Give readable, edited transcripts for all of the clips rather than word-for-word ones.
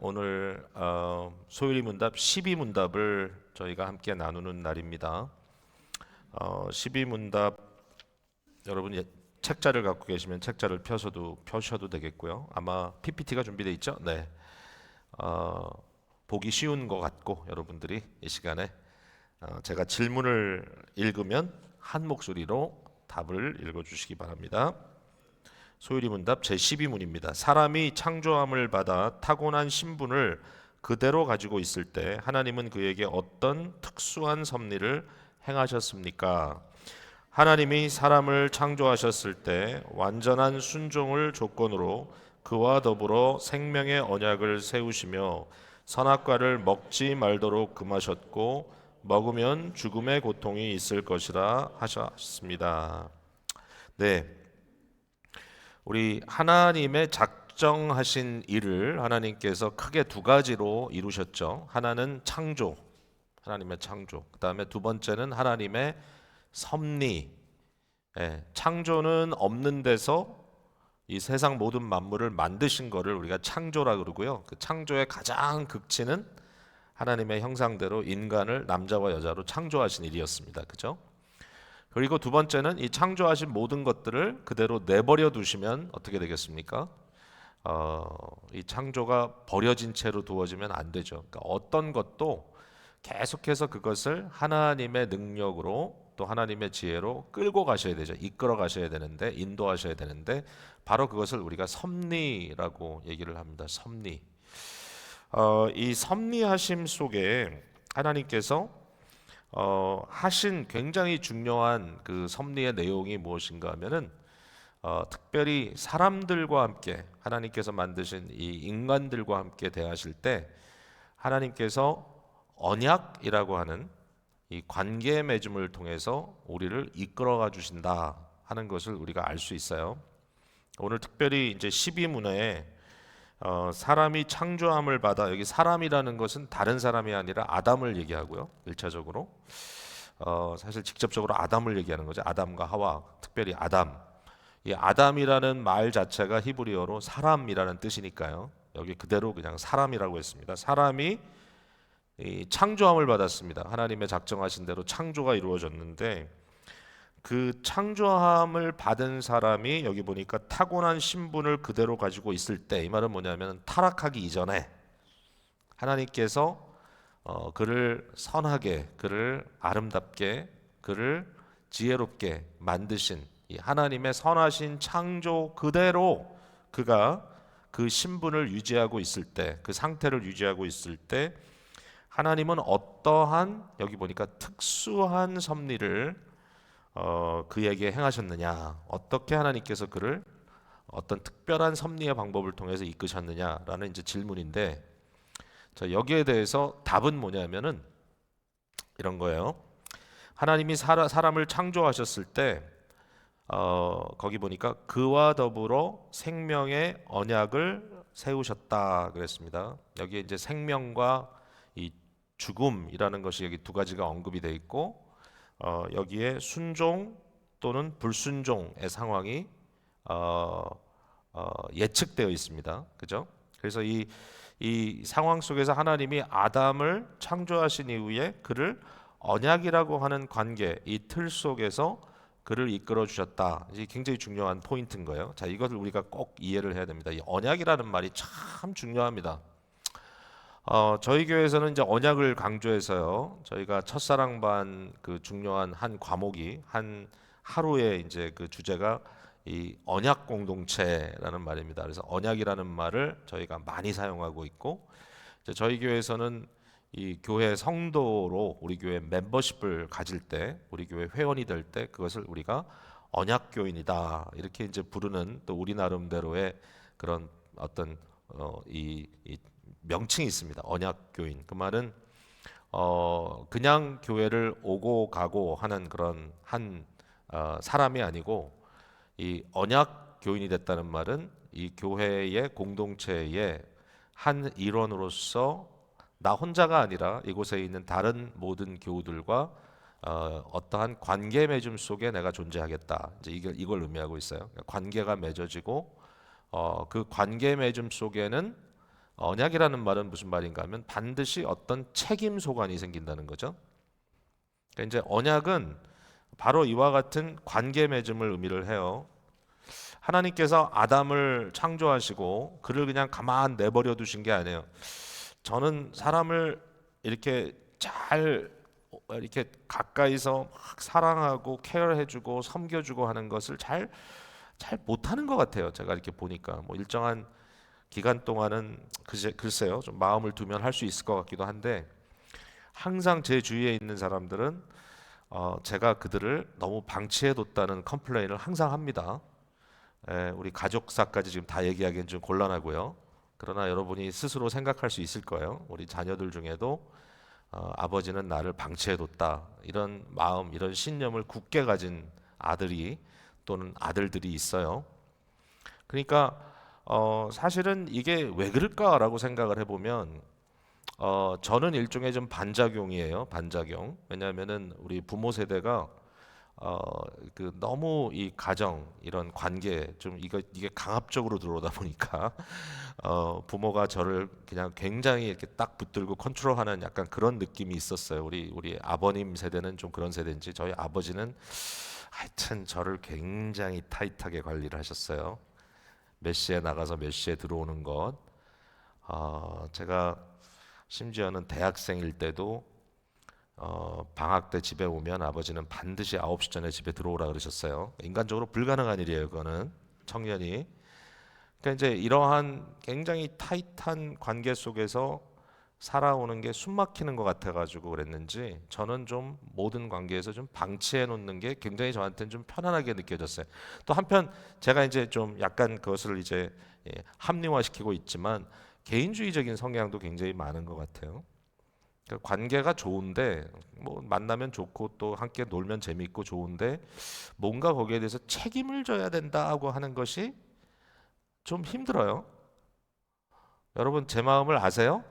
오늘 소율이 문답 12문답을 저희가 함께 나누는 날입니다. 12문답 여러분 책자를 갖고 계시면 책자를 펴셔도 되겠고요. 아마 PPT가 준비되어 있죠? 네. 보기 쉬운 것 같고 여러분들이 이 시간에 제가 질문을 읽으면 한 목소리로 답을 읽어주시기 바랍니다. 소율이 문답 제12문입니다. 사람이 창조함을 받아 타고난 신분을 그대로 가지고 있을 때 하나님은 그에게 어떤 특수한 섭리를 행하셨습니까? 하나님이 사람을 창조하셨을 때 완전한 순종을 조건으로 그와 더불어 생명의 언약을 세우시며 선악과를 먹지 말도록 금하셨고 먹으면 죽음의 고통이 있을 것이라 하셨습니다. 네. 우리 하나님의 작정하신 일을 하나님께서 크게 두 가지로 이루셨죠. 하나는 창조, 하나님의 창조. 그 다음에 두 번째는 하나님의 섭리. 창조는 없는 데서 이 세상 모든 만물을 만드신 거를 우리가 창조라 그러고요. 그 창조의 가장 극치는 하나님의 형상대로 인간을 남자와 여자로 창조하신 일이었습니다. 그죠? 그리고 두 번째는 이 창조하신 모든 것들을 그대로 내버려 두시면 어떻게 되겠습니까? 이 창조가 버려진 채로 두어지면 안 되죠. 그러니까 어떤 것도 계속해서 그것을 하나님의 능력으로 또 하나님의 지혜로 끌고 가셔야 되죠. 이끌어 가셔야 되는데, 인도하셔야 되는데, 바로 그것을 우리가 섭리라고 얘기를 합니다. 섭리. 이 섭리하심 속에 하나님께서 하신 굉장히 중요한 그 섭리의 내용이 무엇인가 하면은 특별히 사람들과 함께 하나님께서 만드신 이 인간들과 함께 대하실 때 하나님께서 언약이라고 하는 이 관계 맺음을 통해서 우리를 이끌어가 주신다 하는 것을 우리가 알 수 있어요. 오늘 특별히 이제 12문에 사람이 창조함을 받아, 여기 사람이라는 것은 다른 사람이 아니라 아담을 얘기하고요. 1차적으로 사실 직접적으로 아담을 얘기하는 거죠. 아담과 하와, 특별히 아담. 이 아담이라는 말 자체가 히브리어로 사람이라는 뜻이니까요. 여기 그대로 그냥 사람이라고 했습니다. 사람이 이 창조함을 받았습니다. 하나님의 작정하신 대로 창조가 이루어졌는데 그 창조함을 받은 사람이 여기 보니까 타고난 신분을 그대로 가지고 있을 때, 이 말은 뭐냐면 타락하기 이전에 하나님께서 그를 선하게, 그를 아름답게, 그를 지혜롭게 만드신 이 하나님의 선하신 창조 그대로 그가 그 신분을 유지하고 있을 때, 그 상태를 유지하고 있을 때 하나님은 어떠한, 여기 보니까 특수한 섭리를 그에게 행하셨느냐, 어떻게 하나님께서 그를 어떤 특별한 섭리의 방법을 통해서 이끄셨느냐라는 이제 질문인데, 자, 여기에 대해서 답은 뭐냐면은 이런 거예요. 하나님이 사람을 창조하셨을 때 거기 보니까 그와 더불어 생명의 언약을 세우셨다 그랬습니다. 여기에 이제 생명과 이 죽음이라는 것이 여기 두 가지가 언급이 돼 있고 여기에 순종 또는 불순종의 상황이 예측되어 있습니다. 그죠? 그래서 이 상황 속에서 하나님이 아담을 창조하신 이후에 그를 언약이라고 하는 관계, 이 틀 속에서 그를 이끌어 주셨다. 이게 굉장히 중요한 포인트인 거예요. 자, 이것을 우리가 꼭 이해를 해야 됩니다. 이 언약이라는 말이 참 중요합니다. 저희 교회에서는 이제 언약을 강조해서요. 저희가 첫사랑반 그 중요한 한 과목이 한 하루에 이제 그 주제가 이 언약 공동체라는 말입니다. 그래서 언약이라는 말을 저희가 많이 사용하고 있고, 이제 저희 교회에서는 이 교회 성도로 우리 교회 멤버십을 가질 때, 우리 교회 회원이 될 때 그것을 우리가 언약 교인이다 이렇게 이제 부르는 또 우리 나름대로의 그런 어떤 이 명칭이 있습니다. 언약 교인. 그 말은 그냥 교회를 오고 가고 하는 그런 한 사람이 아니고, 이 언약 교인이 됐다는 말은 이 교회의 공동체의 한 일원으로서 나 혼자가 아니라 이곳에 있는 다른 모든 교우들과 어떠한 관계 맺음 속에 내가 존재하겠다. 이제 이걸 의미하고 있어요. 관계가 맺어지고 그 관계 맺음 속에는 언약이라는 말은 무슨 말인가 하면 반드시 어떤 책임 소관이 생긴다는 거죠. 그러니까 이제 언약은 바로 이와 같은 관계 맺음을 의미를 해요. 하나님께서 아담을 창조하시고 그를 그냥 가만 내버려 두신 게 아니에요. 저는 사람을 이렇게 잘 이렇게 가까이서 막 사랑하고 케어해주고 섬겨주고 하는 것을 잘 못하는 것 같아요. 제가 이렇게 보니까 뭐 일정한 기간 동안은 글쎄요 좀 마음을 두면 할 수 있을 것 같기도 한데 항상 제 주위에 있는 사람들은 제가 그들을 너무 방치해뒀다는 컴플레인을 항상 합니다. 우리 가족사까지 지금 다 얘기하기는 좀 곤란하고요. 그러나 여러분이 스스로 생각할 수 있을 거예요. 우리 자녀들 중에도 아버지는 나를 방치해뒀다 이런 마음, 이런 신념을 굳게 가진 아들이 또는 아들들이 있어요. 그러니까 사실은 이게 왜 그럴까라고 생각을 해보면 저는 일종의 좀 반작용이에요. 반작용. 왜냐하면은 우리 부모 세대가 어, 그 너무 이 가정 이런 관계 좀 이게 강압적으로 들어오다 보니까 부모가 저를 그냥 굉장히 이렇게 딱 붙들고 컨트롤하는 약간 그런 느낌이 있었어요. 우리 아버님 세대는 좀 그런 세대인지 저희 아버지는 하여튼 저를 굉장히 타이트하게 관리를 하셨어요. 몇 시에 나가서 몇 시에 들어오는 것. 제가 심지어는 대학생일 때도 방학 때 집에 오면 아버지는 반드시 9시 전에 집에 들어오라 그러셨어요. 인간적으로 불가능한 일이에요, 그거는. 청년이. 그러니까 이제 이러한 굉장히 타이트한 관계 속에서 살아오는 게 숨막히는 것 같아가지고 그랬는지 저는 좀 모든 관계에서 좀 방치해 놓는 게 굉장히 저한테는 좀 편안하게 느껴졌어요. 또 한편 제가 이제 좀 약간 그것을 이제 합리화시키고 있지만 개인주의적인 성향도 굉장히 많은 것 같아요. 그러니까 관계가 좋은데 뭐 만나면 좋고 또 함께 놀면 재미있고 좋은데 뭔가 거기에 대해서 책임을 져야 된다고 하는 것이 좀 힘들어요. 여러분 제 마음을 아세요?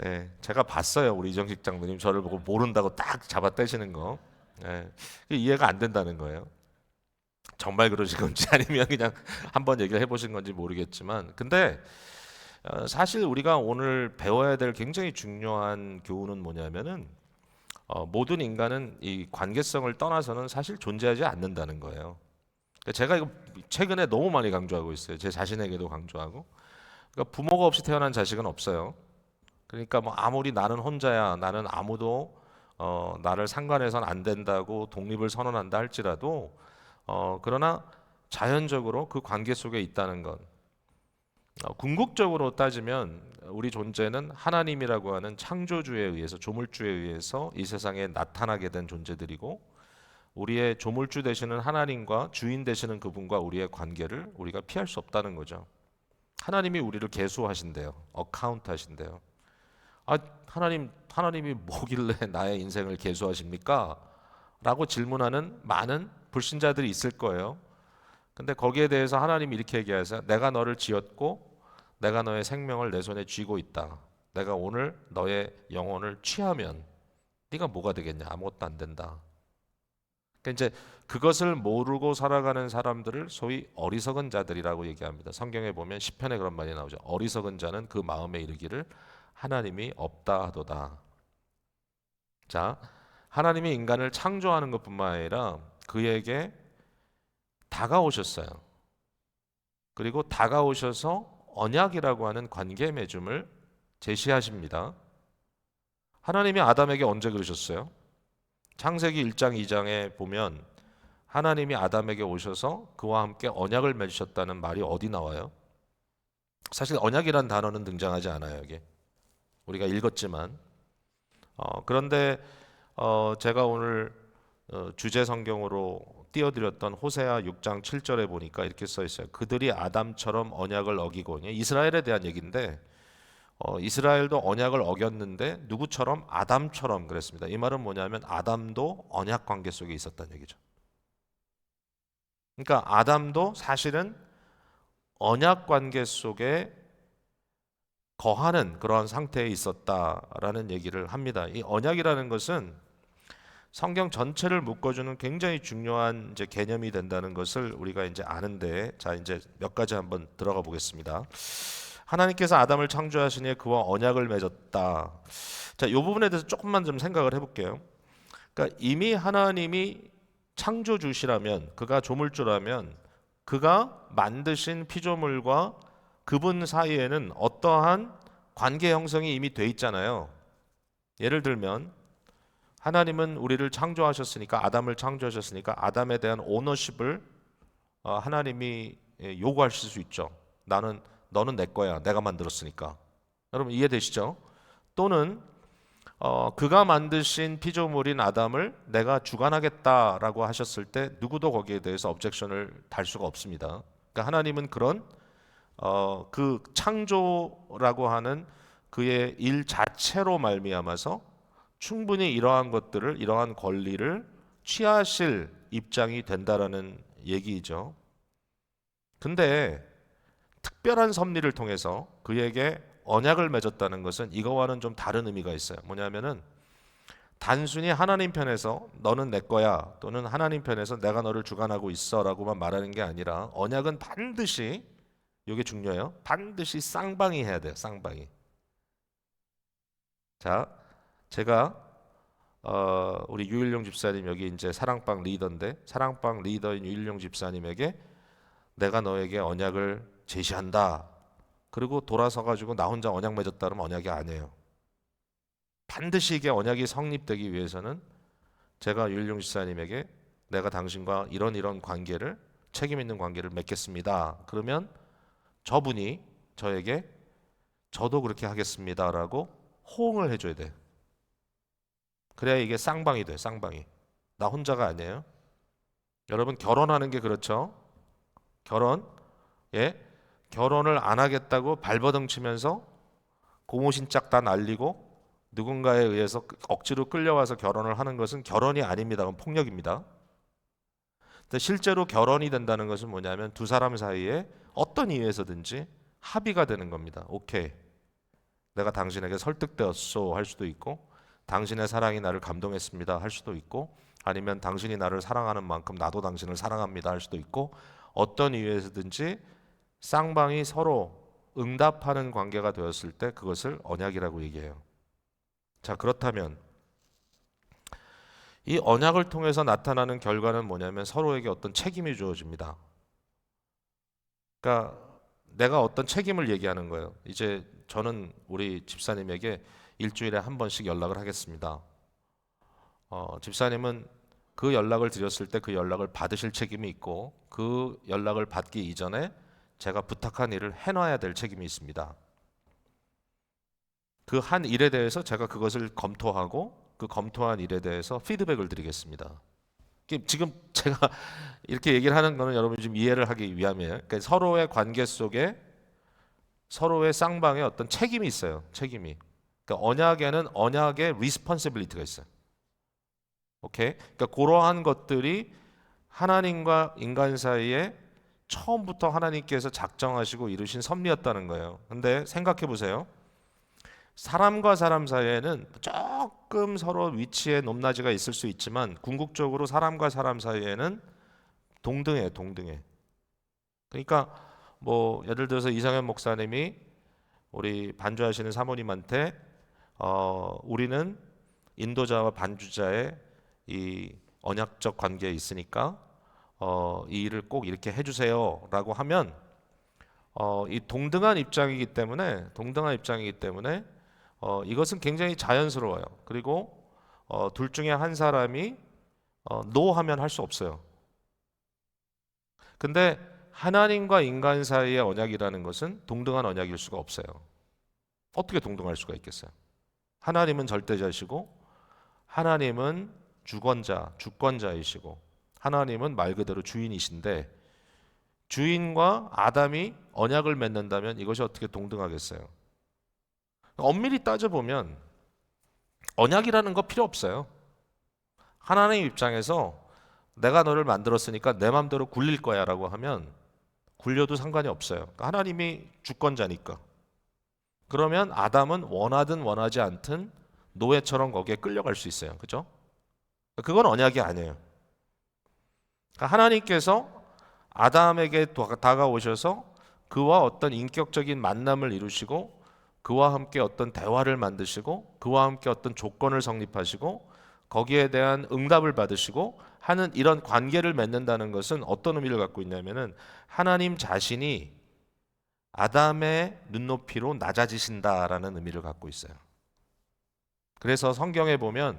예, 제가 봤어요. 우리 이정식 장로님 저를 보고 모른다고 딱 잡아 떼시는 거. 예, 이해가 안 된다는 거예요. 정말 그러신 건지 아니면 그냥 한번 얘기를 해보신 건지 모르겠지만, 근데 사실 우리가 오늘 배워야 될 굉장히 중요한 교훈은 뭐냐면은 모든 인간은 이 관계성을 떠나서는 사실 존재하지 않는다는 거예요. 그러니까 제가 이거 최근에 너무 많이 강조하고 있어요. 제 자신에게도 강조하고. 그러니까 부모가 없이 태어난 자식은 없어요. 그러니까 뭐 아무리 나는 혼자야, 나는 아무도 나를 상관해선 안 된다고 독립을 선언한다 할지라도 그러나 자연적으로 그 관계 속에 있다는 것. 궁극적으로 따지면 우리 존재는 하나님이라고 하는 창조주에 의해서 조물주에 의해서 이 세상에 나타나게 된 존재들이고 우리의 조물주 되시는 하나님과 주인 되시는 그분과 우리의 관계를 우리가 피할 수 없다는 거죠. 하나님이 우리를 계수하신대요. 어카운트 하신대요. 하나님이 뭐길래 나의 인생을 계수하십니까? 라고 질문하는 많은 불신자들이 있을 거예요. 근데 거기에 대해서 하나님이 이렇게 얘기하세요. 내가 너를 지었고 내가 너의 생명을 내 손에 쥐고 있다. 내가 오늘 너의 영혼을 취하면 네가 뭐가 되겠냐? 아무것도 안 된다. 그러니까 이제 그것을 모르고 살아가는 사람들을 소위 어리석은 자들이라고 얘기합니다. 성경에 보면 시편에 그런 말이 나오죠. 어리석은 자는 그 마음에 이르기를 하나님이 없다 하도다. 자, 하나님이 인간을 창조하는 것뿐만 아니라 그에게 다가오셨어요. 그리고 다가오셔서 언약이라고 하는 관계 맺음을 제시하십니다. 하나님이 아담에게 언제 그러셨어요? 창세기 1장 2장에 보면 하나님이 아담에게 오셔서 그와 함께 언약을 맺으셨다는 말이 어디 나와요? 사실 언약이란 단어는 등장하지 않아요, 여기. 우리가 읽었지만 그런데 제가 오늘 주제 성경으로 띄워드렸던 호세아 6장 7절에 보니까 이렇게 써 있어요. 그들이 아담처럼 언약을 어기고 이스라엘에 대한 얘기인데 이스라엘도 언약을 어겼는데 누구처럼 아담처럼 그랬습니다. 이 말은 뭐냐면 아담도 언약 관계 속에 있었다는 얘기죠. 그러니까 아담도 사실은 언약 관계 속에 거하는 그러한 상태에 있었다라는 얘기를 합니다. 이 언약이라는 것은 성경 전체를 묶어주는 굉장히 중요한 이제 개념이 된다는 것을 우리가 이제 아는데, 자 이제 몇 가지 한번 들어가 보겠습니다. 하나님께서 아담을 창조하시니 그와 언약을 맺었다. 자, 이 부분에 대해서 조금만 좀 생각을 해볼게요. 그러니까 이미 하나님이 창조주시라면, 그가 조물주라면, 그가 만드신 피조물과 그분 사이에는 어떠한 관계 형성이 이미 돼 있잖아요. 예를 들면 하나님은 우리를 창조하셨으니까, 아담을 창조하셨으니까 아담에 대한 오너십을 하나님이 요구하실 수 있죠. 너는 내 거야. 내가 만들었으니까. 여러분 이해되시죠? 또는 그가 만드신 피조물인 아담을 내가 주관하겠다라고 하셨을 때 누구도 거기에 대해서 objection을 달 수가 없습니다. 그러니까 하나님은 그런 그 창조라고 하는 그의 일 자체로 말미암아서 충분히 이러한 것들을, 이러한 권리를 취하실 입장이 된다라는 얘기이죠. 근데 특별한 섭리를 통해서 그에게 언약을 맺었다는 것은 이거와는 좀 다른 의미가 있어요. 뭐냐면은 단순히 하나님 편에서 너는 내 거야, 또는 하나님 편에서 내가 너를 주관하고 있어라고만 말하는 게 아니라, 언약은 반드시, 이게 중요해요. 반드시 쌍방이 해야 돼요. 쌍방이. 자, 제가 우리 유일용 집사님, 여기 이제 사랑방 리더인데, 사랑방 리더인 유일용 집사님에게 내가 너에게 언약을 제시한다, 그리고 돌아서 가지고 나 혼자 언약 맺었다 그러면 언약이 아니에요. 반드시 이게 언약이 성립되기 위해서는 제가 유일용 집사님에게 내가 당신과 이런 관계를, 책임 있는 관계를 맺겠습니다, 그러면 저분이 저에게 저도 그렇게 하겠습니다라고 호응을 해줘야 돼. 그래야 이게 쌍방이 돼. 쌍방이. 나 혼자가 아니에요. 여러분 결혼하는 게 그렇죠. 결혼을 안 하겠다고 발버둥 치면서 고무신짝 다 날리고 누군가에 의해서 억지로 끌려와서 결혼을 하는 것은 결혼이 아닙니다. 그건 폭력입니다. 근데 실제로 결혼이 된다는 것은 뭐냐면 두 사람 사이에 어떤 이유에서든지 합의가 되는 겁니다. 오케이, 내가 당신에게 설득되었소 할 수도 있고, 당신의 사랑이 나를 감동했습니다 할 수도 있고, 아니면 당신이 나를 사랑하는 만큼 나도 당신을 사랑합니다 할 수도 있고, 어떤 이유에서든지 쌍방이 서로 응답하는 관계가 되었을 때 그것을 언약이라고 얘기해요. 자, 그렇다면 이 언약을 통해서 나타나는 결과는 뭐냐면 서로에게 어떤 책임이 주어집니다. 그러니까 내가 어떤 책임을 얘기하는 거예요. 이제 저는 우리 집사님에게 일주일에 한 번씩 연락을 하겠습니다. 집사님은 그 연락을 드렸을 때 그 연락을 받으실 책임이 있고, 그 연락을 받기 이전에 제가 부탁한 일을 해놔야 될 책임이 있습니다. 그 한 일에 대해서 제가 그것을 검토하고 그 검토한 일에 대해서 피드백을 드리겠습니다. 지금 제가 이렇게 얘기를 하는 거는 여러분이 좀 이해를 하기 위함이에요. 그러니까 서로의 관계 속에 서로의 쌍방에 어떤 책임이 있어요. 책임이. 그러니까 언약에는 언약의 리스폰시빌리티가 있어요. 오케이? 그러니까 그러한 것들이 하나님과 인간 사이에 처음부터 하나님께서 작정하시고 이루신 섭리였다는 거예요. 근데 생각해 보세요. 사람과 사람 사이에는 조금 서로 위치에 높낮이가 있을 수 있지만 궁극적으로 사람과 사람 사이에는 동등해. 그러니까 뭐 예를 들어서 이상현 목사님이 우리 반주하시는 사모님한테 우리는 인도자와 반주자의 이 언약적 관계에 있으니까 이 일을 꼭 이렇게 해주세요라고 하면 이 동등한 입장이기 때문에 이것은 굉장히 자연스러워요. 그리고 둘 중에 한 사람이 노 하면 할 수 없어요. 근데 하나님과 인간 사이의 언약이라는 것은 동등한 언약일 수가 없어요. 어떻게 동등할 수가 있겠어요? 하나님은 절대자시고, 하나님은 주권자이시고, 하나님은 말 그대로 주인이신데, 주인과 아담이 언약을 맺는다면 이것이 어떻게 동등하겠어요? 엄밀히 따져보면 언약이라는 거 필요 없어요. 하나님 입장에서 내가 너를 만들었으니까 내 맘대로 굴릴 거야 라고 하면 굴려도 상관이 없어요. 그러니까 하나님이 주권자니까. 그러면 아담은 원하든 원하지 않든 노예처럼 거기에 끌려갈 수 있어요. 그죠? 그건 언약이 아니에요. 그러니까 하나님께서 아담에게 다가오셔서 그와 어떤 인격적인 만남을 이루시고 그와 함께 어떤 대화를 만드시고 그와 함께 어떤 조건을 성립하시고 거기에 대한 응답을 받으시고 하는 이런 관계를 맺는다는 것은 어떤 의미를 갖고 있냐면은 하나님 자신이 아담의 눈높이로 낮아지신다라는 의미를 갖고 있어요. 그래서 성경에 보면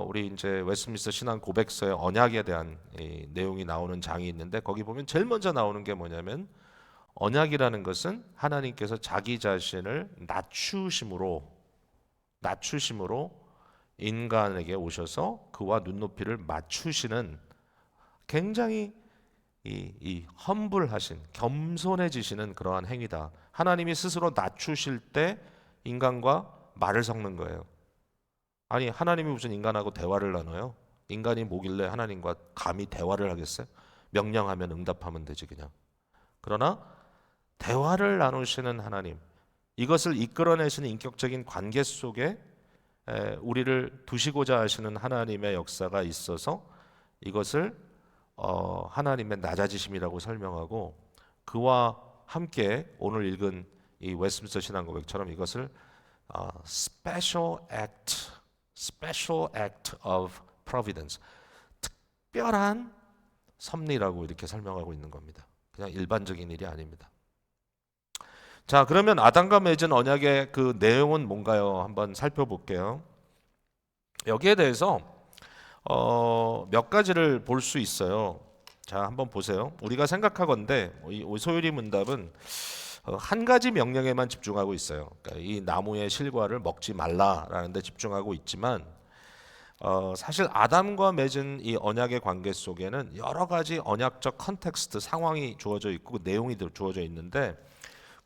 우리 이제 웨스트민스터 신앙 고백서의 언약에 대한 이 내용이 나오는 장이 있는데 거기 보면 제일 먼저 나오는 게 뭐냐면 언약이라는 것은 하나님께서 자기 자신을 낮추심으로 인간에게 오셔서 그와 눈높이를 맞추시는 굉장히 이 험불하신 겸손해지시는 그러한 행위다. 하나님이 스스로 낮추실 때 인간과 말을 섞는 거예요. 아니 하나님이 무슨 인간하고 대화를 나눠요? 인간이 뭐길래 하나님과 감히 대화를 하겠어요? 명령하면 응답하면 되지 그냥. 그러나 대화를 나누시는 하나님, 이것을 이끌어내시는 인격적인 관계 속에 우리를 두시고자 하시는 하나님의 역사가 있어서 이것을 하나님의 낮아지심이라고 설명하고 그와 함께 오늘 읽은 이 웨스트민스터 신앙고백처럼 이것을 special act of providence, 특별한 섭리라고 이렇게 설명하고 있는 겁니다. 그냥 일반적인 일이 아닙니다. 자, 그러면 아담과 맺은 언약의 그 내용은 뭔가요? 한번 살펴볼게요. 여기에 대해서 몇 가지를 볼 수 있어요. 자, 한번 보세요. 우리가 생각하건대 이 소율이 문답은 한 가지 명령에만 집중하고 있어요. 그러니까 이 나무의 실과를 먹지 말라라는 데 집중하고 있지만 사실 아담과 맺은 이 언약의 관계 속에는 여러 가지 언약적 컨텍스트 상황이 주어져 있고 내용이 주어져 있는데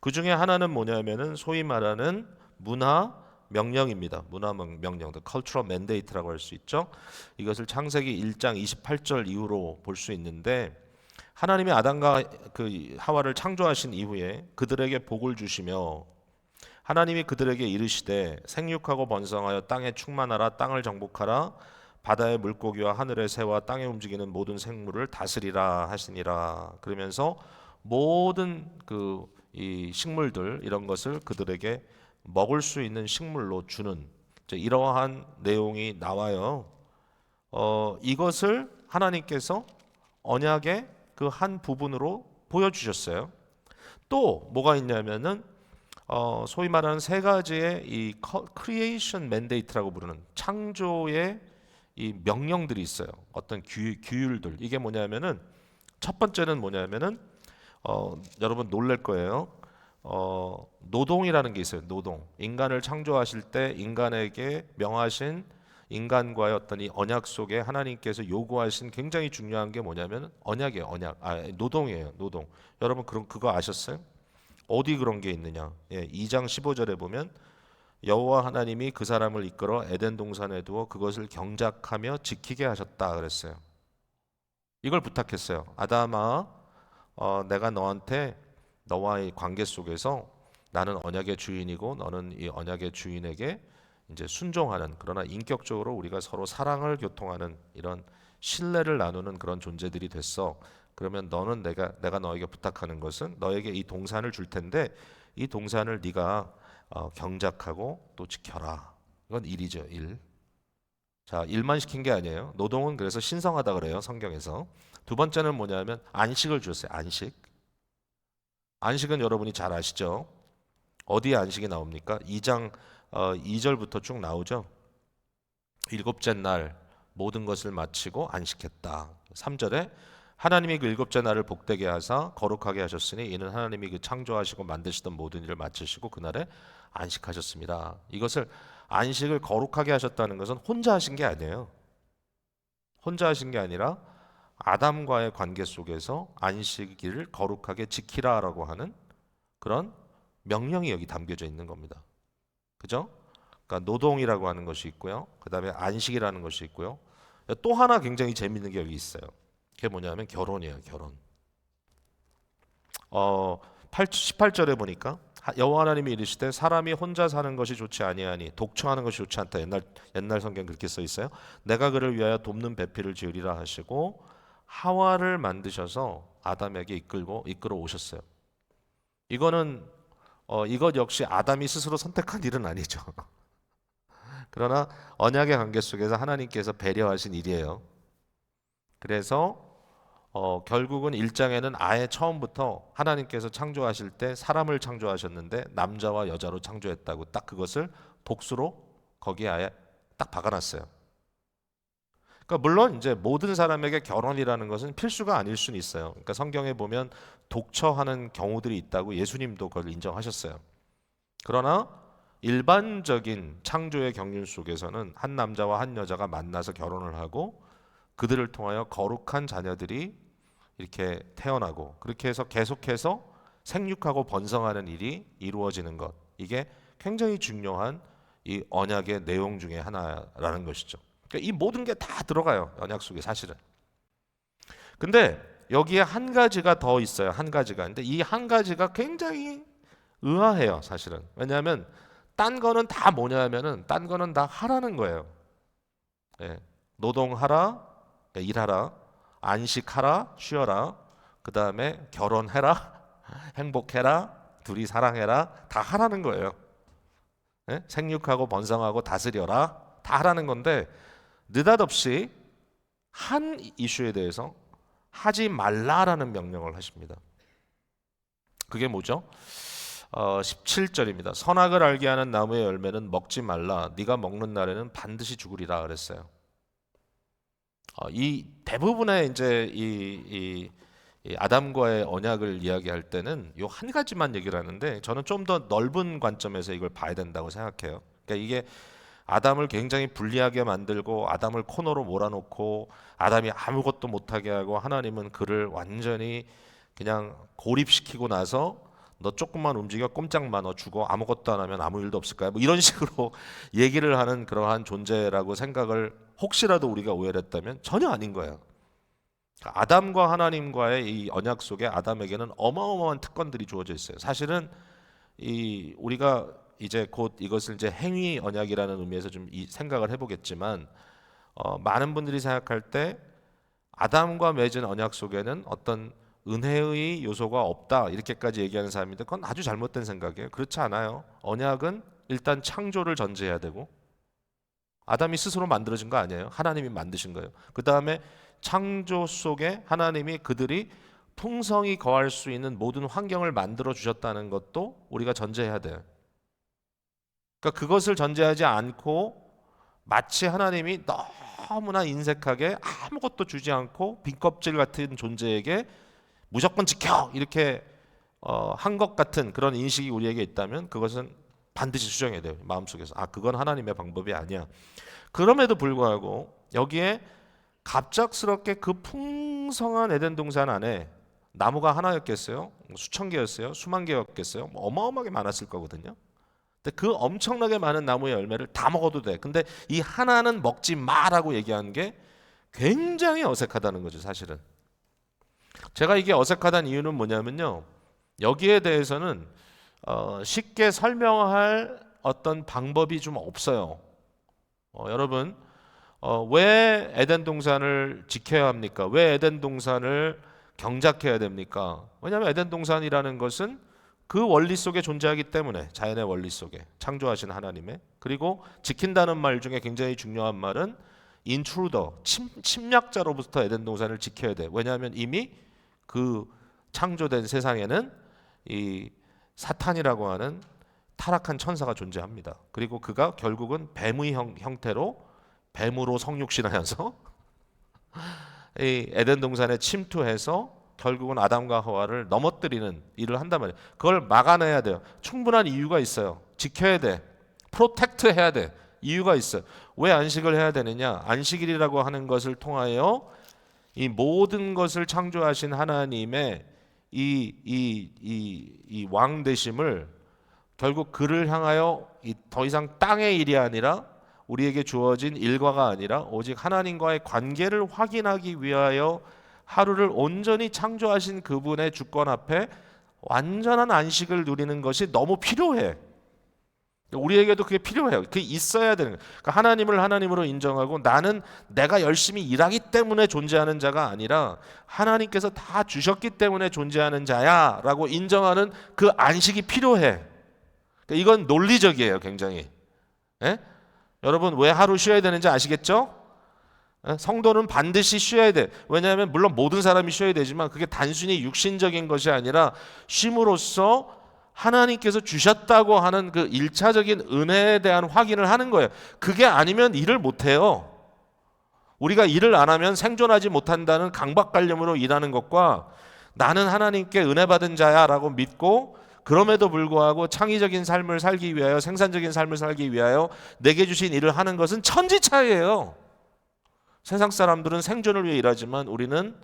그 중에 하나는 뭐냐면은 소위 말하는 문화 명령입니다. 문화 명령, cultural mandate라고 할 수 있죠. 이것을 창세기 1장 28절 이후로 볼 수 있는데 하나님이 아담과 그 하와를 창조하신 이후에 그들에게 복을 주시며 하나님이 그들에게 이르시되 생육하고 번성하여 땅에 충만하라 땅을 정복하라 바다의 물고기와 하늘의 새와 땅에 움직이는 모든 생물을 다스리라 하시니라. 그러면서 모든 이 식물들 이런 것을 그들에게 먹을 수 있는 식물로 주는 이러한 내용이 나와요. 이것을 하나님께서 언약의 그 한 부분으로 보여주셨어요. 또 뭐가 있냐면은 소위 말하는 세 가지의 이 크리에이션 맨데이트라고 부르는 창조의 이 명령들이 있어요. 어떤 규율들. 이게 뭐냐면은 첫 번째는 뭐냐면은 여러분 놀랄 거예요. 노동이라는 게 있어요. 노동. 인간을 창조하실 때 인간에게 명하신 인간과의 어떤 이 언약 속에 하나님께서 요구하신 굉장히 중요한 게 뭐냐면 언약이에요. 언약. 노동이에요. 노동. 여러분 그거 아셨어요? 어디 그런 게 있느냐? 2장 15절에 보면 여호와 하나님이 그 사람을 이끌어 에덴 동산에 두어 그것을 경작하며 지키게 하셨다 그랬어요. 이걸 부탁했어요. 아담아, 내가 너한테 너와의 관계 속에서 나는 언약의 주인이고 너는 이 언약의 주인에게 이제 순종하는 그러나 인격적으로 우리가 서로 사랑을 교통하는 이런 신뢰를 나누는 그런 존재들이 됐어. 그러면 너는 내가 너에게 부탁하는 것은 너에게 이 동산을 줄 텐데 이 동산을 네가 경작하고 또 지켜라. 이건 일이죠, 일. 자, 일만 시킨 게 아니에요. 노동은 그래서 신성하다 그래요, 성경에서. 두 번째는 뭐냐면 안식을 주었어요. 안식. 안식은 여러분이 잘 아시죠? 어디에 안식이 나옵니까? 2장 2절부터 쭉 나오죠. 일곱째 날 모든 것을 마치고 안식했다. 3절에 하나님이 그 일곱째 날을 복되게 하사 거룩하게 하셨으니 이는 하나님이 그 창조하시고 만드시던 모든 일을 마치시고 그날에 안식하셨습니다. 이것을 안식을 거룩하게 하셨다는 것은 혼자 하신 게 아니에요. 혼자 하신 게 아니라 아담과의 관계 속에서 안식일을 거룩하게 지키라라고 하는 그런 명령이 여기 담겨져 있는 겁니다. 그죠? 그러니까 노동이라고 하는 것이 있고요. 그다음에 안식이라는 것이 있고요. 또 하나 굉장히 재밌는 게 여기 있어요. 그게 뭐냐면 결혼이에요. 결혼. 18절에 보니까 여호와 하나님이 이르시되 사람이 혼자 사는 것이 좋지 아니하니 독처하는 것이 좋지 않다. 옛날 성경 그렇게 써 있어요. 내가 그를 위하여 돕는 배필을 지으리라 하시고 하와를 만드셔서 아담에게 이끌어 오셨어요. 이거는 이것 역시 아담이 스스로 선택한 일은 아니죠. 그러나 언약의 관계 속에서 하나님께서 배려하신 일이에요. 그래서 결국은 1장에는 아예 처음부터 하나님께서 창조하실 때 사람을 창조하셨는데 남자와 여자로 창조했다고 딱 그것을 복수로 거기에 아예 딱 박아놨어요. 그러니까 물론 이제 모든 사람에게 결혼이라는 것은 필수가 아닐 수는 있어요. 그러니까 성경에 보면 독처하는 경우들이 있다고 예수님도 그걸 인정하셨어요. 그러나 일반적인 창조의 경륜 속에서는 한 남자와 한 여자가 만나서 결혼을 하고 그들을 통하여 거룩한 자녀들이 이렇게 태어나고 그렇게 해서 계속해서 생육하고 번성하는 일이 이루어지는 것, 이게 굉장히 중요한 이 언약의 내용 중에 하나라는 것이죠. 그러니까 이 모든 게 다 들어가요, 언약 속에 사실은. 근데 여기에 한 가지가 더 있어요. 한 가지가. 근데 이 한 가지가 굉장히 의아해요, 사실은. 왜냐하면 딴 거는 다 뭐냐면은 딴 거는 다 하라는 거예요. 예. 노동하라, 일하라, 안식하라, 쉬어라, 그 다음에 결혼해라, 행복해라, 둘이 사랑해라, 다 하라는 거예요. 예? 생육하고 번성하고 다스려라, 다 하라는 건데 느닷없이 한 이슈에 대해서 하지 말라라는 명령을 하십니다. 그게 뭐죠? 17절입니다. 선악을 알게 하는 나무의 열매는 먹지 말라. 네가 먹는 날에는 반드시 죽으리라 그랬어요. 이 대부분의 이제 이 아담과의 언약을 이야기할 때는 요 한 가지만 얘기를 하는데 저는 좀 더 넓은 관점에서 이걸 봐야 된다고 생각해요. 그러니까 이게 아담을 굉장히 불리하게 만들고 아담을 코너로 몰아놓고 아담이 아무것도 못하게 하고 하나님은 그를 완전히 그냥 고립시키고 나서 너 조금만 움직여 꼼짝마 너 죽어 아무것도 안 하면 아무 일도 없을 거야 뭐 이런 식으로 얘기를 하는 그러한 존재라고 생각을 혹시라도 우리가 오해를 했다면 전혀 아닌 거예요. 아담과 하나님과의 이 언약 속에 아담에게는 어마어마한 특권들이 주어져 있어요. 사실은 이 우리가 이제 곧 이것을 이제 행위 언약이라는 의미에서 좀 생각을 해보겠지만 많은 분들이 생각할 때 아담과 맺은 언약 속에는 어떤 은혜의 요소가 없다 이렇게까지 얘기하는 사람인데 그건 아주 잘못된 생각이에요. 그렇지 않아요. 언약은 일단 창조를 전제해야 되고 아담이 스스로 만들어진 거 아니에요. 하나님이 만드신 거예요. 그 다음에 창조 속에 하나님이 그들이 풍성히 거할 수 있는 모든 환경을 만들어 주셨다는 것도 우리가 전제해야 돼요. 그러니까 그것을 전제하지 않고 마치 하나님이 너무나 인색하게 아무것도 주지 않고 빈 껍질 같은 존재에게 무조건 지켜 이렇게 한 것 같은 그런 인식이 우리에게 있다면 그것은 반드시 수정해야 돼요. 마음속에서 그건 하나님의 방법이 아니야. 그럼에도 불구하고 여기에 갑작스럽게 그 풍성한 에덴 동산 안에 나무가 하나였겠어요? 수천 개였어요? 수만 개였겠어요? 어마어마하게 많았을 거거든요. 근데 그 엄청나게 많은 나무의 열매를 다 먹어도 돼. 근데 이 하나는 먹지 마라고 얘기하는 게 굉장히 어색하다는 거죠, 사실은. 제가 이게 어색하다는 이유는 뭐냐면요. 여기에 대해서는 쉽게 설명할 어떤 방법이 좀 없어요. 여러분, 왜 에덴 동산을 지켜야 합니까? 왜 에덴 동산을 경작해야 됩니까? 왜냐하면 에덴 동산이라는 것은 그 원리 속에 존재하기 때문에 자연의 원리 속에 창조하신 하나님의 그리고 지킨다는 말 중에 굉장히 중요한 말은 인트루더 침략자로부터 에덴 동산을 지켜야 돼. 왜냐하면 이미 그 창조된 세상에는 이 사탄이라고 하는 타락한 천사가 존재합니다. 그리고 그가 결국은 뱀의 형태로 뱀으로 성육신하여서 이 에덴 동산에 침투해서 결국은 아담과 하와를 넘어뜨리는 일을 한단 말이에요. 그걸 막아내야 돼요. 충분한 이유가 있어요. 지켜야 돼. 프로텍트 해야 돼. 이유가 있어요. 왜 안식을 해야 되느냐? 안식일이라고 하는 것을 통하여 이 모든 것을 창조하신 하나님의 이 왕 되심을 결국 그를 향하여 더 이상 땅의 일이 아니라 우리에게 주어진 일과가 아니라 오직 하나님과의 관계를 확인하기 위하여 하루를 온전히 창조하신 그분의 주권 앞에 완전한 안식을 누리는 것이 너무 필요해. 우리에게도 그게 필요해요. 그게 있어야 되는 거예요. 그러니까 하나님을 하나님으로 인정하고 나는 내가 열심히 일하기 때문에 존재하는 자가 아니라 하나님께서 다 주셨기 때문에 존재하는 자야 라고 인정하는 그 안식이 필요해. 그러니까 이건 논리적이에요, 굉장히. 예? 여러분 왜 하루 쉬어야 되는지 아시겠죠? 예? 성도는 반드시 쉬어야 돼. 왜냐하면 물론 모든 사람이 쉬어야 되지만 그게 단순히 육신적인 것이 아니라 쉼으로써 하나님께서 주셨다고 하는 그 일차적인 은혜에 대한 확인을 하는 거예요. 그게 아니면 일을 못해요. 우리가 일을 안 하면 생존하지 못한다는 강박관념으로 일하는 것과 나는 하나님께 은혜 받은 자야 라고 믿고 그럼에도 불구하고 창의적인 삶을 살기 위하여 생산적인 삶을 살기 위하여 내게 주신 일을 하는 것은 천지 차이예요. 세상 사람들은 생존을 위해 일하지만 우리는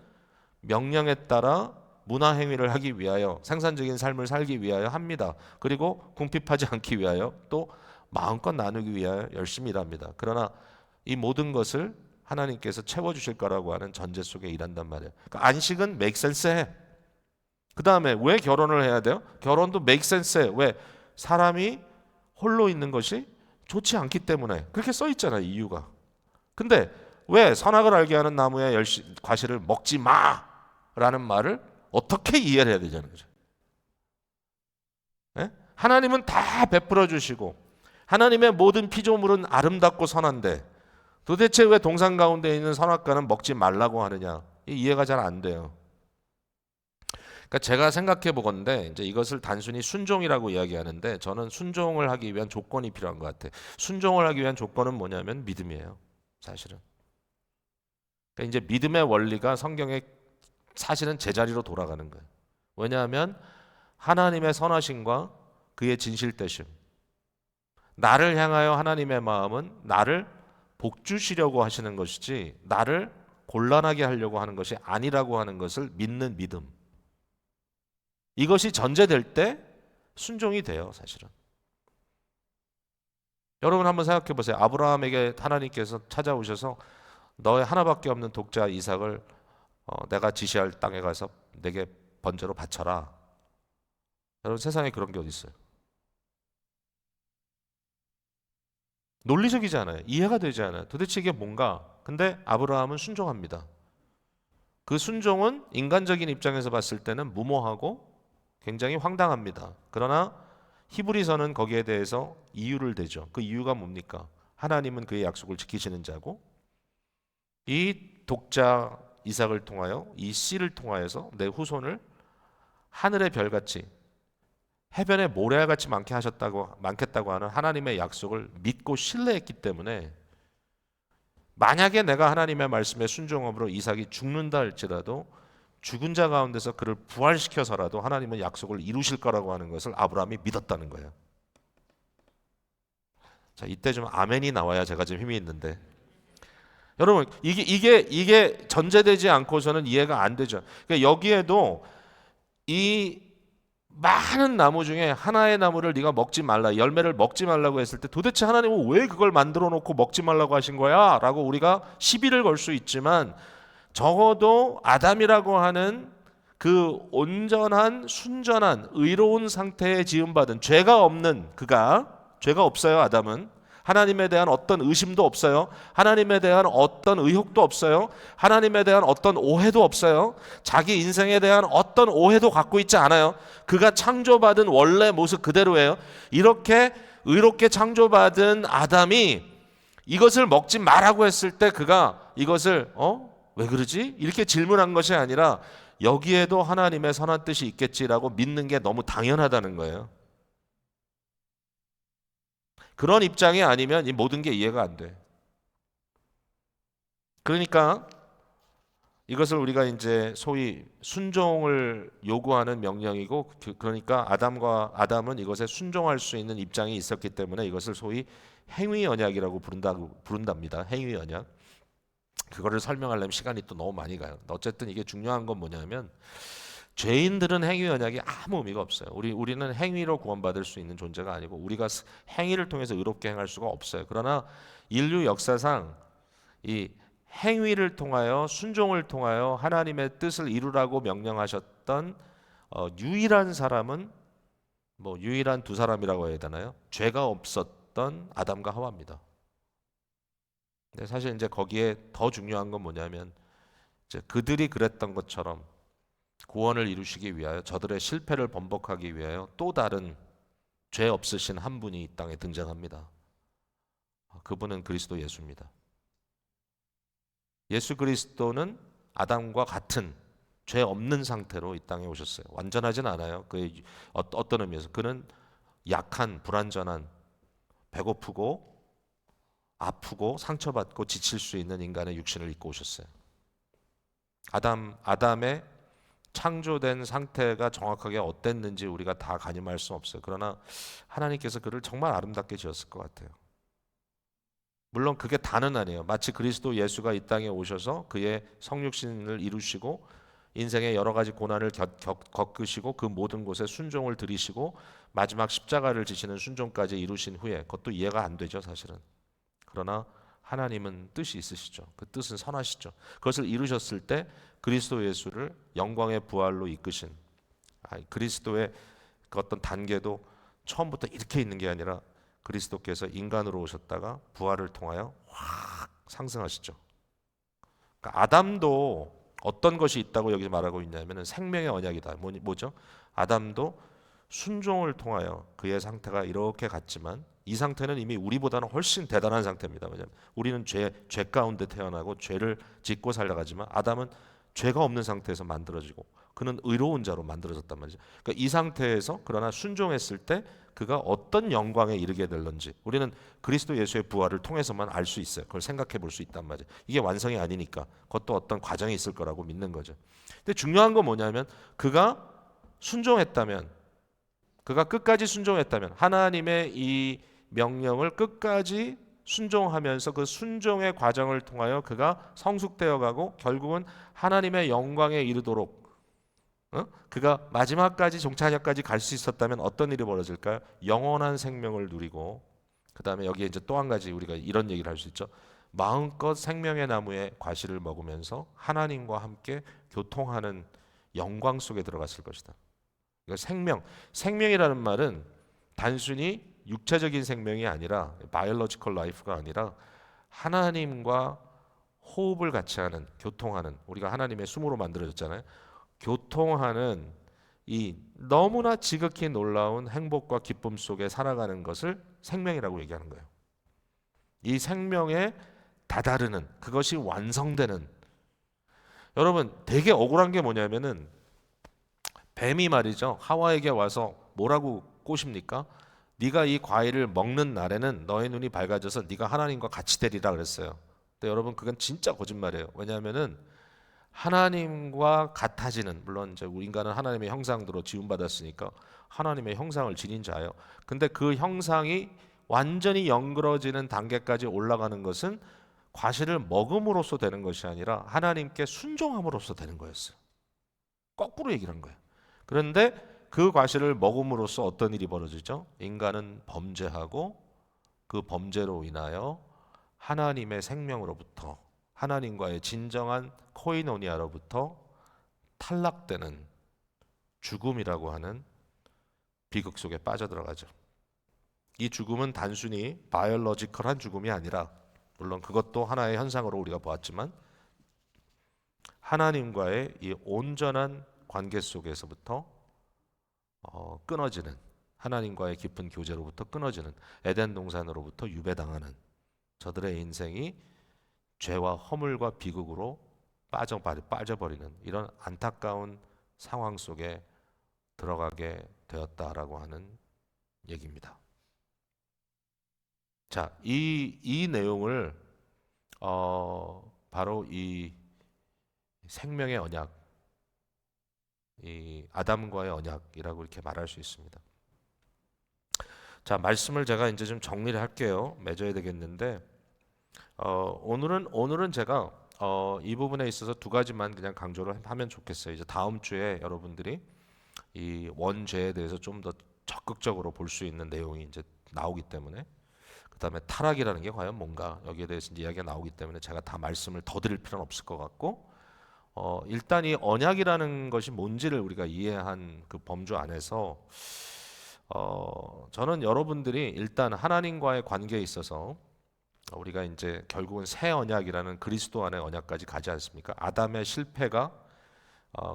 명령에 따라 문화 행위를 하기 위하여 생산적인 삶을 살기 위하여 합니다. 그리고 궁핍하지 않기 위하여 또 마음껏 나누기 위하여 열심히 일합니다. 그러나 이 모든 것을 하나님께서 채워주실 거라고 하는 전제 속에 일한단 말이에요. 그러니까 안식은 make sense 해. 그 다음에 왜 결혼을 해야 돼요? 결혼도 make sense 해. 왜? 사람이 홀로 있는 것이 좋지 않기 때문에. 그렇게 써 있잖아요, 이유가. 근데 왜 선악을 알게 하는 나무의 과실을 먹지 마라는 말을 어떻게 이해를 해야 되냐는 거죠. 예? 하나님은 다 베풀어 주시고 하나님의 모든 피조물은 아름답고 선한데 도대체 왜 동산 가운데 있는 선악과는 먹지 말라고 하느냐? 이해가 잘 안 돼요. 그러니까 제가 생각해 보건데 이제 이것을 단순히 순종이라고 이야기하는데 저는 순종을 하기 위한 조건이 필요한 것 같아요. 순종을 하기 위한 조건은 뭐냐면 믿음이에요. 사실은. 그러니까 이제 믿음의 원리가 성경에 사실은 제자리로 돌아가는 거예요. 왜냐하면 하나님의 선하심과 그의 진실되심, 나를 향하여 하나님의 마음은 나를 복주시려고 하시는 것이지 나를 곤란하게 하려고 하는 것이 아니라고 하는 것을 믿는 믿음, 이것이 전제될 때 순종이 돼요. 사실은. 여러분 한번 생각해 보세요. 아브라함에게 하나님께서 찾아오셔서 너의 하나밖에 없는 독자 이삭을 내가 지시할 땅에 가서 내게 번제로 바쳐라. 여러분 세상에 그런 게 어디 있어요? 논리적이지 않아요. 이해가 되지 않아요. 도대체 이게 뭔가? 근데 아브라함은 순종합니다. 그 순종은 인간적인 입장에서 봤을 때는 무모하고 굉장히 황당합니다. 그러나 히브리서는 거기에 대해서 이유를 대죠. 그 이유가 뭡니까? 하나님은 그의 약속을 지키시는 자고 이 독자 이삭을 통하여 이 씨를 통하여서 내 후손을 하늘의 별같이 해변의 모래알같이 많겠다고 하는 하나님의 약속을 믿고 신뢰했기 때문에 만약에 내가 하나님의 말씀에 순종함으로 이삭이 죽는다 할지라도 죽은 자 가운데서 그를 부활시켜서라도 하나님은 약속을 이루실 거라고 하는 것을 아브라함이 믿었다는 거예요. 자, 이때 좀 아멘이 나와야 제가 좀 힘이 있는데 여러분 이게 전제되지 않고서는 이해가 안 되죠. 그러니까 여기에도 이 많은 나무 중에 하나의 나무를 네가 먹지 말라, 열매를 먹지 말라고 했을 때 도대체 하나님은 왜 그걸 만들어 놓고 먹지 말라고 하신 거야? 라고 우리가 시비를 걸 수 있지만 적어도 아담이라고 하는 그 온전한 순전한 의로운 상태에 지음받은 죄가 없는 죄가 없어요. 아담은 하나님에 대한 어떤 의심도 없어요. 하나님에 대한 어떤 의혹도 없어요. 하나님에 대한 어떤 오해도 없어요. 자기 인생에 대한 어떤 오해도 갖고 있지 않아요. 그가 창조받은 원래 모습 그대로예요. 이렇게 의롭게 창조받은 아담이 이것을 먹지 말라고 했을 때 그가 이것을 왜 그러지? 이렇게 질문한 것이 아니라 여기에도 하나님의 선한 뜻이 있겠지라고 믿는 게 너무 당연하다는 거예요. 그런 입장이 아니면 이 모든 게 이해가 안 돼. 그러니까 이것을 우리가 이제 소위 순종을 요구하는 명령이고 그러니까 아담은 이것에 순종할 수 있는 입장이 있었기 때문에 이것을 소위 행위 언약이라고 부른답니다. 행위 언약. 그거를 설명하려면 시간이 또 너무 많이 가요. 어쨌든 이게 중요한 건 뭐냐면 죄인들은 행위 언약이 아무 의미가 없어요. 우리는 행위로 구원받을 수 있는 존재가 아니고 우리가 행위를 통해서 의롭게 행할 수가 없어요. 그러나 인류 역사상 이 행위를 통하여 순종을 통하여 하나님의 뜻을 이루라고 명령하셨던 유일한 사람은 뭐 유일한 두 사람이라고 해야 되나요? 죄가 없었던 아담과 하와입니다. 근데 사실 이제 거기에 더 중요한 건 뭐냐면 이제 그들이 그랬던 것처럼 구원을 이루시기 위하여 저들의 실패를 번복하기 위하여 또 다른 죄 없으신 한 분이 이 땅에 등장합니다. 그분은 그리스도 예수입니다. 예수 그리스도는 아담과 같은 죄 없는 상태로 이 땅에 오셨어요. 완전하진 않아요. 그의 어떤 의미에서 그는 약한, 불완전한, 배고프고 아프고 상처받고 지칠 수 있는 인간의 육신을 입고 오셨어요. 아담의 창조된 상태가 정확하게 어땠는지 우리가 다 가늠할 수 없어요. 그러나 하나님께서 그를 정말 아름답게 지었을 것 같아요. 물론 그게 다는 아니에요. 마치 그리스도 예수가 이 땅에 오셔서 그의 성육신을 이루시고 인생의 여러 가지 고난을 겪으시고 그 모든 곳에 순종을 들이시고 마지막 십자가를 지시는 순종까지 이루신 후에 그것도 이해가 안 되죠, 사실은. 그러나 하나님은 뜻이 있으시죠. 그 뜻은 선하시죠. 그것을 이루셨을 때 그리스도 예수를 영광의 부활로 이끄신 그리스도의 그 어떤 단계도 처음부터 이렇게 있는 게 아니라 그리스도께서 인간으로 오셨다가 부활을 통하여 확 상승하시죠. 그러니까 아담도 어떤 것이 있다고 여기서 말하고 있냐면 생명의 언약이다. 뭐죠? 아담도 순종을 통하여 그의 상태가 이렇게 갔지만 이 상태는 이미 우리보다는 훨씬 대단한 상태입니다. 왜냐하면 우리는 죄 가운데 태어나고 죄를 짓고 살아가지만 아담은 죄가 없는 상태에서 만들어지고 그는 의로운 자로 만들어졌단 말이죠. 그러니까 이 상태에서 그러나 순종했을 때 그가 어떤 영광에 이르게 될런지 우리는 그리스도 예수의 부활을 통해서만 알 수 있어요. 그걸 생각해 볼 수 있단 말이에요. 이게 완성이 아니니까 그것도 어떤 과정이 있을 거라고 믿는 거죠. 근데 중요한 건 뭐냐면 그가 순종했다면 그가 끝까지 순종했다면 하나님의 이 명령을 끝까지 순종하면서 그 순종의 과정을 통하여 그가 성숙되어 가고 결국은 하나님의 영광에 이르도록 그가 마지막까지 종착역까지 갈 수 있었다면 어떤 일이 벌어질까요? 영원한 생명을 누리고 그 다음에 여기에 이제 또 한 가지 우리가 이런 얘기를 할 수 있죠. 마음껏 생명의 나무의 과실을 먹으면서 하나님과 함께 교통하는 영광 속에 들어갔을 것이다. 생명이라는 말은 단순히 육체적인 생명이 아니라 biological life가 아니라 하나님과 호흡을 같이 하는 교통하는 우리가 하나님의 숨으로 만들어졌잖아요. 교통하는 이 너무나 지극히 놀라운 행복과 기쁨 속에 살아가는 것을 생명이라고 얘기하는 거예요. 이 생명에 다다르는 그것이 완성되는 여러분 되게 억울한 게 뭐냐면은 뱀이 말이죠. 하와에게 와서 뭐라고 꼬십니까? 네가 이 과일을 먹는 날에는 너의 눈이 밝아져서 네가 하나님과 같이 되리라 그랬어요. 근데 여러분 그건 진짜 거짓말이에요. 왜냐하면은 하나님과 같아지는 물론 이제 우리 인간은 하나님의 형상대로 지음받았으니까 하나님의 형상을 지닌 자예요. 근데 그 형상이 완전히 영그러지는 단계까지 올라가는 것은 과실을 먹음으로써 되는 것이 아니라 하나님께 순종함으로써 되는 거였어요. 거꾸로 얘기를 한 거예요. 그런데 그 과실을 먹음으로써 어떤 일이 벌어지죠? 인간은 범죄하고 그 범죄로 인하여 하나님의 생명으로부터 하나님과의 진정한 코이노니아로부터 탈락되는 죽음이라고 하는 비극 속에 빠져들어가죠. 이 죽음은 단순히 바이올로지컬한 죽음이 아니라 물론 그것도 하나의 현상으로 우리가 보았지만 하나님과의 이 온전한 관계 속에서부터 끊어지는 하나님과의 깊은 교제로부터 끊어지는 에덴 동산으로부터 유배당하는 저들의 인생이 죄와 허물과 비극으로 빠져버리는 이런 안타까운 상황 속에 들어가게 되었다라고 하는 얘기입니다. 자, 이 내용을 바로 이 생명의 언약, 이 아담과의 언약이라고 이렇게 말할 수 있습니다. 자, 말씀을 제가 이제 좀 정리를 할게요. 맺어야 되겠는데 오늘은 제가 이 부분에 있어서 두 가지만 그냥 강조를 하면 좋겠어요. 이제 다음 주에 여러분들이 이 원죄에 대해서 좀 더 적극적으로 볼 수 있는 내용이 이제 나오기 때문에 그다음에 타락이라는 게 과연 뭔가 여기에 대해서 이제 이야기가 나오기 때문에 제가 다 말씀을 더 드릴 필요는 없을 것 같고 일단 이 언약이라는 것이 뭔지를 우리가 이해한 그 범주 안에서 저는 여러분들이 일단 하나님과의 관계에 있어서 우리가 이제 결국은 새 언약이라는 그리스도 안의 언약까지 가지 않습니까? 아담의 실패가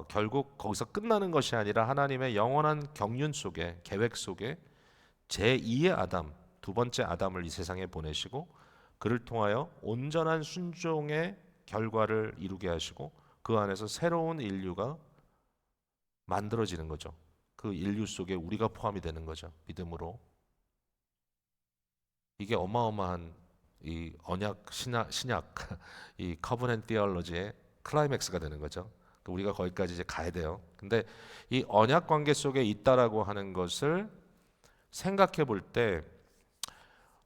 결국 거기서 끝나는 것이 아니라 하나님의 영원한 경륜 속에 계획 속에 제2의 아담, 두 번째 아담을 이 세상에 보내시고 그를 통하여 온전한 순종의 결과를 이루게 하시고 그 안에서 새로운 인류가 만들어지는 거죠. 그 인류 속에 우리가 포함이 되는 거죠. 믿음으로. 이게 어마어마한 이 언약 신약 이 커버넌트 디얼로지의 클라이맥스가 되는 거죠. 우리가 거기까지 이제 가야 돼요. 근데 이 언약 관계 속에 있다라고 하는 것을 생각해 볼 때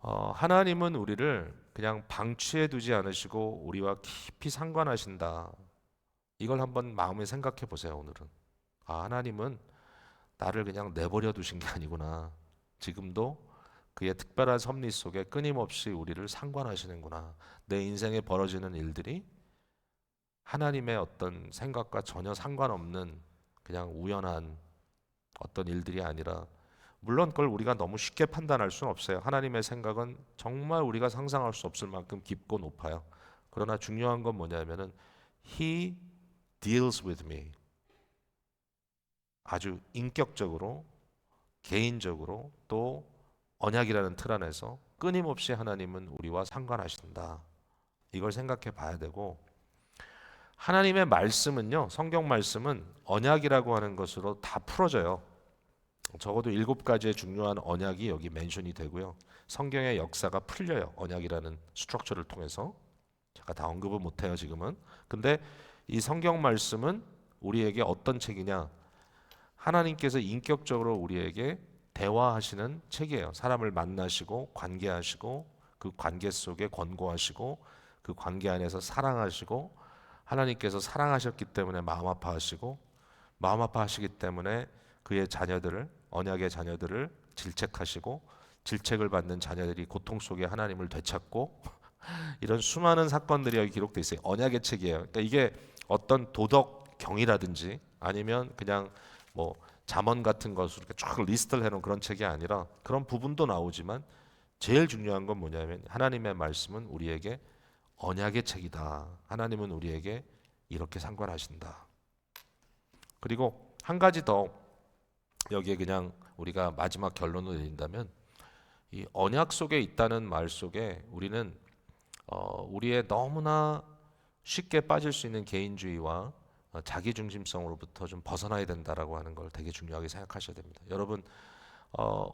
하나님은 우리를 그냥 방치해 두지 않으시고 우리와 깊이 상관하신다. 이걸 한번 마음에 생각해 보세요, 오늘은. 하나님은 나를 그냥 내버려 두신 게 아니구나. 지금도 그의 특별한 섭리 속에 끊임없이 우리를 상관하시는구나. 내 인생에 벌어지는 일들이 하나님의 어떤 생각과 전혀 상관없는 그냥 우연한 어떤 일들이 아니라, 물론 그걸 우리가 너무 쉽게 판단할 수는 없어요. 하나님의 생각은 정말 우리가 상상할 수 없을 만큼 깊고 높아요. 그러나 중요한 건 뭐냐면은 He deals with me. 아주 인격적으로, 개인적으로, 또 언약이라는 틀 안에서 끊임없이 하나님은 우리와 상관하신다. 이걸 생각해 봐야 되고, 하나님의 말씀은요, 성경 말씀은 언약이라고 하는 것으로 다 풀어져요. 적어도 7가지의 중요한 언약이 여기 멘션이 되고요. 성경의 역사가 풀려요. 언약이라는 스트럭처를 통해서. 제가 다 언급을 못해요, 지금은. 근데 이 성경 말씀은 우리에게 어떤 책이냐? 하나님께서 인격적으로 우리에게 대화하시는 책이에요. 사람을 만나시고 관계하시고 그 관계 속에 권고하시고 그 관계 안에서 사랑하시고, 하나님께서 사랑하셨기 때문에 마음 아파하시고 마음 아파하시기 때문에 그의 자녀들을, 언약의 자녀들을 질책하시고 질책을 받는 자녀들이 고통 속에 하나님을 되찾고 이런 수많은 사건들이 여기 기록되어 있어요. 언약의 책이에요. 그러니까 이게 어떤 도덕 경이라든지 아니면 그냥 뭐 잠언 같은 것으로 이렇게 쫙 리스트를 해놓은 그런 책이 아니라, 그런 부분도 나오지만 제일 중요한 건 뭐냐면 하나님의 말씀은 우리에게 언약의 책이다. 하나님은 우리에게 이렇게 상관하신다. 그리고 한 가지 더 여기에 그냥 우리가 마지막 결론을 내린다면, 이 언약 속에 있다는 말 속에 우리는 우리의 너무나 쉽게 빠질 수 있는 개인주의와 자기 중심성으로부터 좀 벗어나야 된다라고 하는 걸 되게 중요하게 생각하셔야 됩니다. 여러분,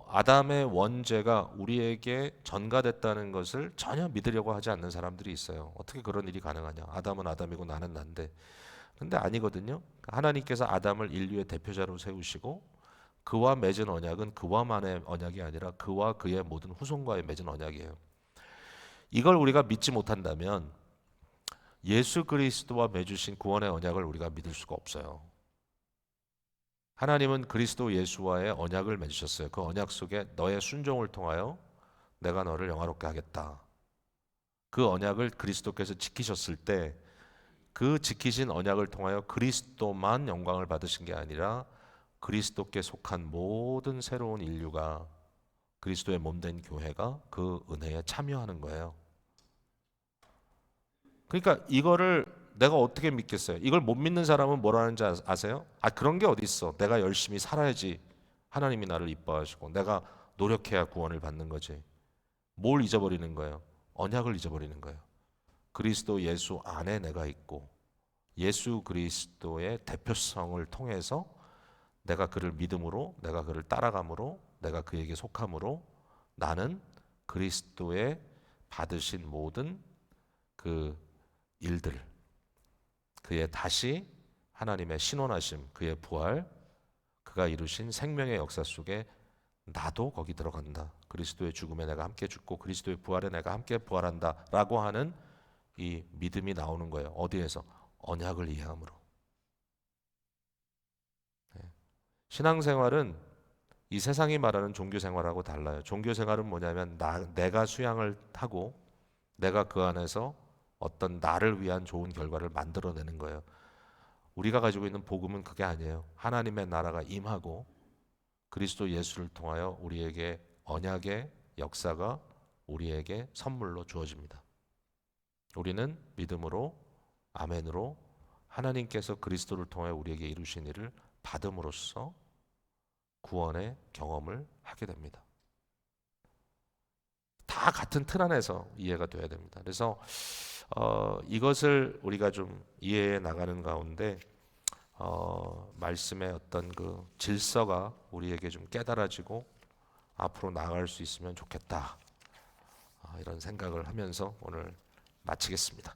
아담의 원죄가 우리에게 전가됐다는 것을 전혀 믿으려고 하지 않는 사람들이 있어요. 어떻게 그런 일이 가능하냐? 아담은 아담이고 나는 난데. 근데 아니거든요. 하나님께서 아담을 인류의 대표자로 세우시고 그와 맺은 언약은 그와만의 언약이 아니라 그와 그의 모든 후손과의 맺은 언약이에요. 이걸 우리가 믿지 못한다면 예수 그리스도와 맺으신 구원의 언약을 우리가 믿을 수가 없어요. 하나님은 그리스도 예수와의 언약을 맺으셨어요. 그 언약 속에 너의 순종을 통하여 내가 너를 영화롭게 하겠다. 그 언약을 그리스도께서 지키셨을 때 그 지키신 언약을 통하여 그리스도만 영광을 받으신 게 아니라 그리스도께 속한 모든 새로운 인류가, 그리스도의 몸된 교회가 그 은혜에 참여하는 거예요. 그러니까 이거를 내가 어떻게 믿겠어요? 이걸 못 믿는 사람은 뭐라는지 아세요? 그런 게 어디 있어? 내가 열심히 살아야지 하나님이 나를 이뻐하시고 내가 노력해야 구원을 받는 거지. 뭘 잊어버리는 거예요? 언약을 잊어버리는 거예요. 그리스도 예수 안에 내가 있고 예수 그리스도의 대표성을 통해서 내가 그를 믿음으로, 내가 그를 따라감으로, 내가 그에게 속함으로 나는 그리스도의 받으신 모든 그 일들, 그의 다시 하나님의 신원하심, 그의 부활, 그가 이루신 생명의 역사 속에 나도 거기 들어간다. 그리스도의 죽음에 내가 함께 죽고 그리스도의 부활에 내가 함께 부활한다 라고 하는 이 믿음이 나오는 거예요. 어디에서? 언약을 이해함으로. 신앙생활은 이 세상이 말하는 종교생활하고 달라요. 종교생활은 뭐냐면 내가 수양을 하고 내가 그 안에서 어떤 나를 위한 좋은 결과를 만들어내는 거예요. 우리가 가지고 있는 복음은 그게 아니에요. 하나님의 나라가 임하고 그리스도 예수를 통하여 우리에게 언약의 역사가 우리에게 선물로 주어집니다. 우리는 믿음으로 아멘으로 하나님께서 그리스도를 통하여 우리에게 이루신 일을 받음으로써 구원의 경험을 하게 됩니다. 다 같은 틀 안에서 이해가 돼야 됩니다. 그래서 이것을 우리가 좀 이해해 나가는 가운데 말씀의 어떤 그 질서가 우리에게 좀 깨달아지고 앞으로 나아갈 수 있으면 좋겠다. 이런 생각을 하면서 오늘 마치겠습니다.